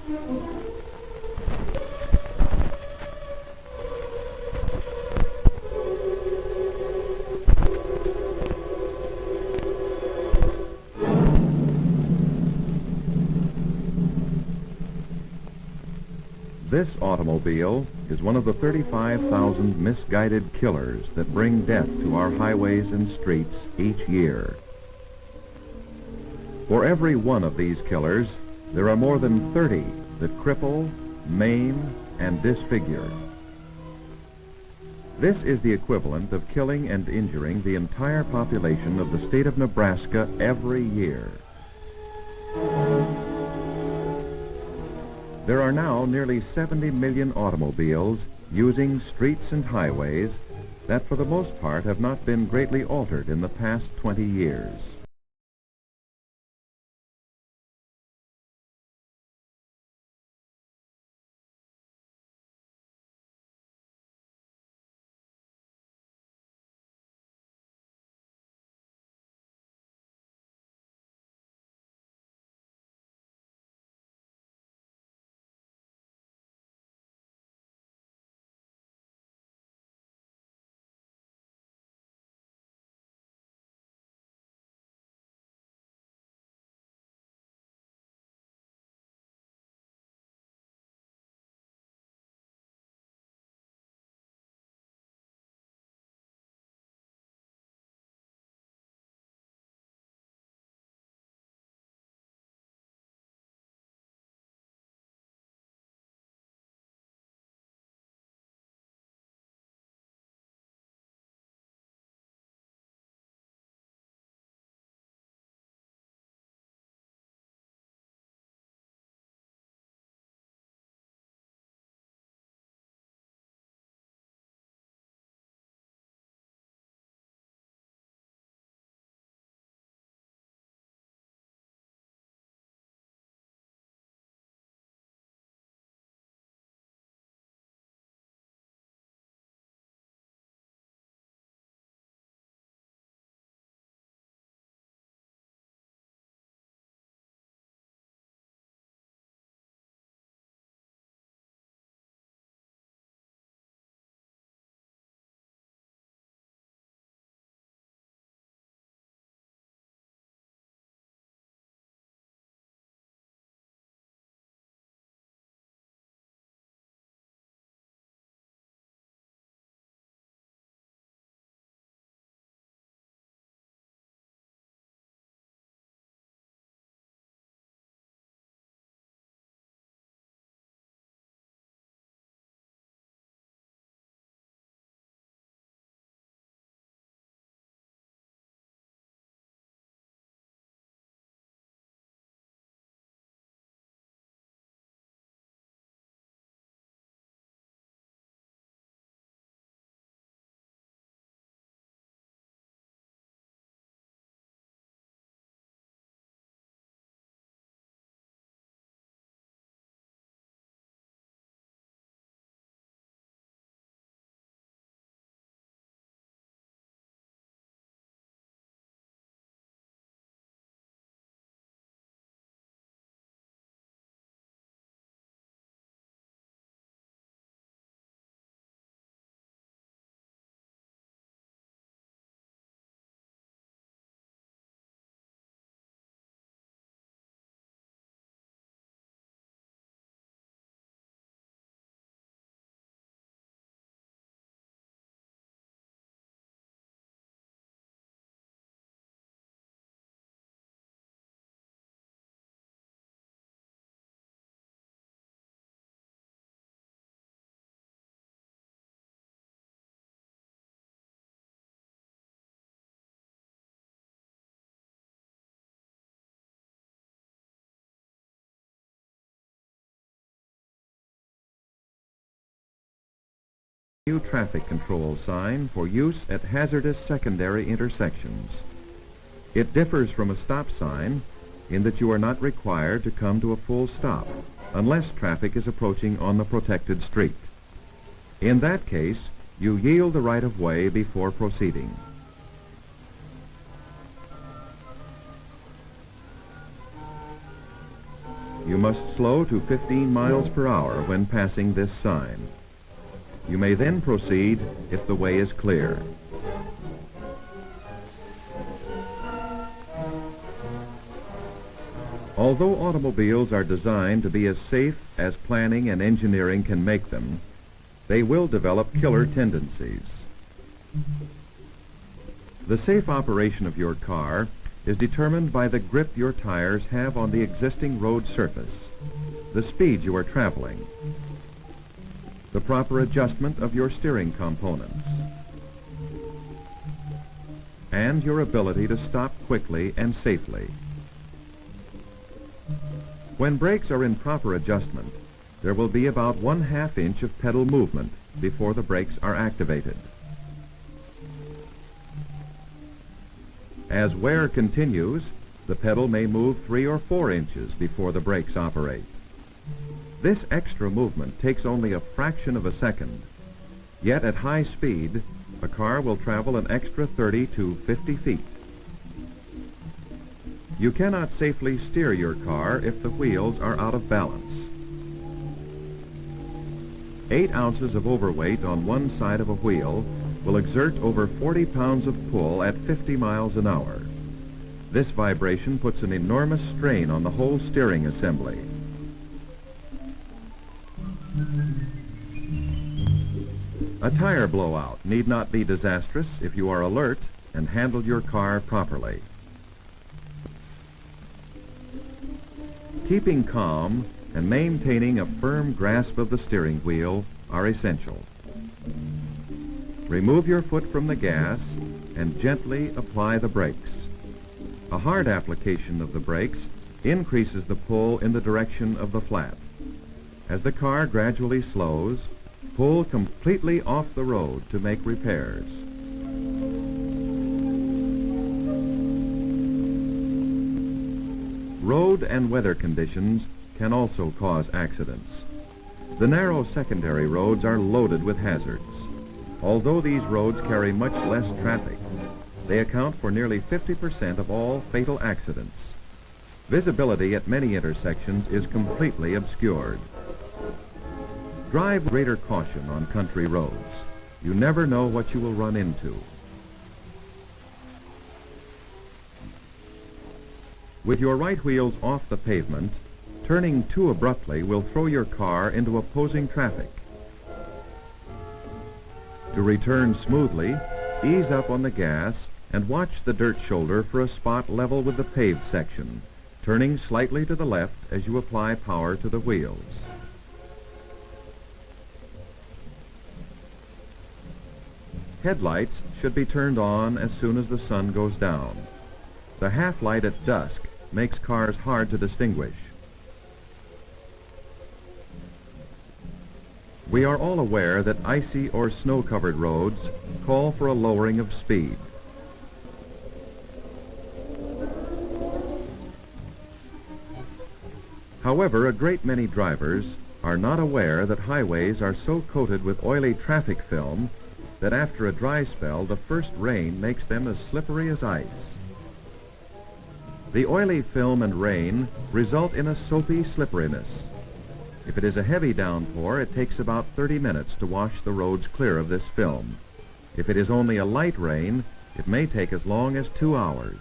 This automobile is one of the 35,000 misguided killers that bring death to our highways and streets each year. For every one of these killers, there are more than 30 that cripple, maim, and disfigure. This is the equivalent of killing and injuring the entire population of the state of Nebraska every year. There are now nearly 70 million automobiles using streets and highways that for the most part have not been greatly altered in the past 20 years. New traffic control sign for use at hazardous secondary intersections. It differs from a stop sign in that you are not required to come to a full stop unless traffic is approaching on the protected street. In that case, you yield the right of way before proceeding. You must slow to 15 miles per hour when passing this sign. You may then proceed if the way is clear. Although automobiles are designed to be as safe as planning and engineering can make them, they will develop killer tendencies. The safe operation of your car is determined by the grip your tires have on the existing road surface, the speed you are traveling, the proper adjustment of your steering components, and your ability to stop quickly and safely. When brakes are in proper adjustment, there will be about 1/2 inch of pedal movement before the brakes are activated. As wear continues, the pedal may move 3 or 4 inches before the brakes operate. This extra movement takes only a fraction of a second, yet at high speed, a car will travel an extra 30 to 50 feet. You cannot safely steer your car if the wheels are out of balance. 8 ounces of overweight on one side of a wheel will exert over 40 pounds of pull at 50 miles an hour. This vibration puts an enormous strain on the whole steering assembly. A tire blowout need not be disastrous if you are alert and handle your car properly. Keeping calm and maintaining a firm grasp of the steering wheel are essential. Remove your foot from the gas and gently apply the brakes. A hard application of the brakes increases the pull in the direction of the flat. As the car gradually slows, pull completely off the road to make repairs. Road and weather conditions can also cause accidents. The narrow secondary roads are loaded with hazards. Although these roads carry much less traffic, they account for nearly 50% of all fatal accidents. Visibility at many intersections is completely obscured. Drive with greater caution on country roads. You never know what you will run into. With your right wheels off the pavement, turning too abruptly will throw your car into opposing traffic. To return smoothly, ease up on the gas and watch the dirt shoulder for a spot level with the paved section, turning slightly to the left as you apply power to the wheels. Headlights should be turned on as soon as the sun goes down. The half light at dusk makes cars hard to distinguish. We are all aware that icy or snow-covered roads call for a lowering of speed. However, a great many drivers are not aware that highways are so coated with oily traffic film that after a dry spell, the first rain makes them as slippery as ice. The oily film and rain result in a soapy slipperiness. If it is a heavy downpour, it takes about 30 minutes to wash the roads clear of this film. If it is only a light rain, it may take as long as 2 hours.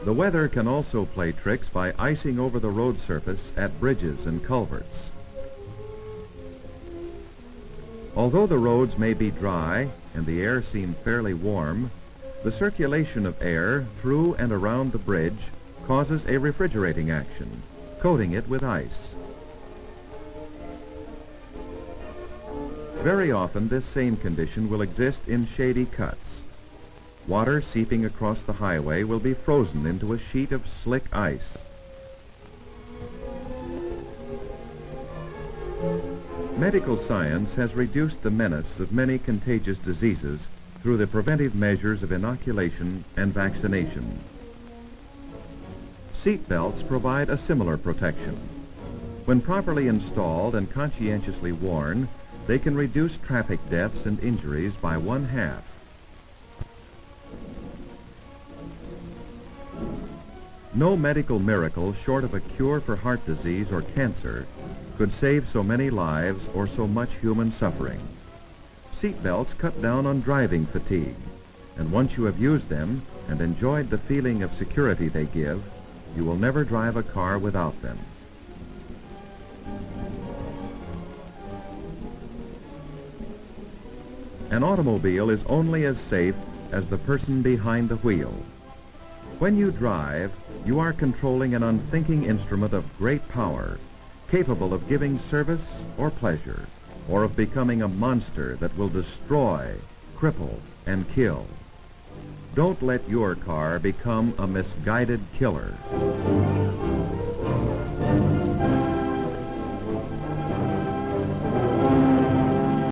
The weather can also play tricks by icing over the road surface at bridges and culverts. Although the roads may be dry and the air seem fairly warm, the circulation of air through and around the bridge causes a refrigerating action, coating it with ice. Very often this same condition will exist in shady cuts. Water seeping across the highway will be frozen into a sheet of slick ice. Medical science has reduced the menace of many contagious diseases through the preventive measures of inoculation and vaccination. Seat belts provide a similar protection. When properly installed and conscientiously worn, they can reduce traffic deaths and injuries by 1/2. No medical miracle short of a cure for heart disease or cancer could save so many lives or so much human suffering. Seat belts cut down on driving fatigue, and once you have used them and enjoyed the feeling of security they give, you will never drive a car without them. An automobile is only as safe as the person behind the wheel. When you drive, you are controlling an unthinking instrument of great power, capable of giving service or pleasure, or of becoming a monster that will destroy, cripple, and kill. Don't let your car become a misguided killer.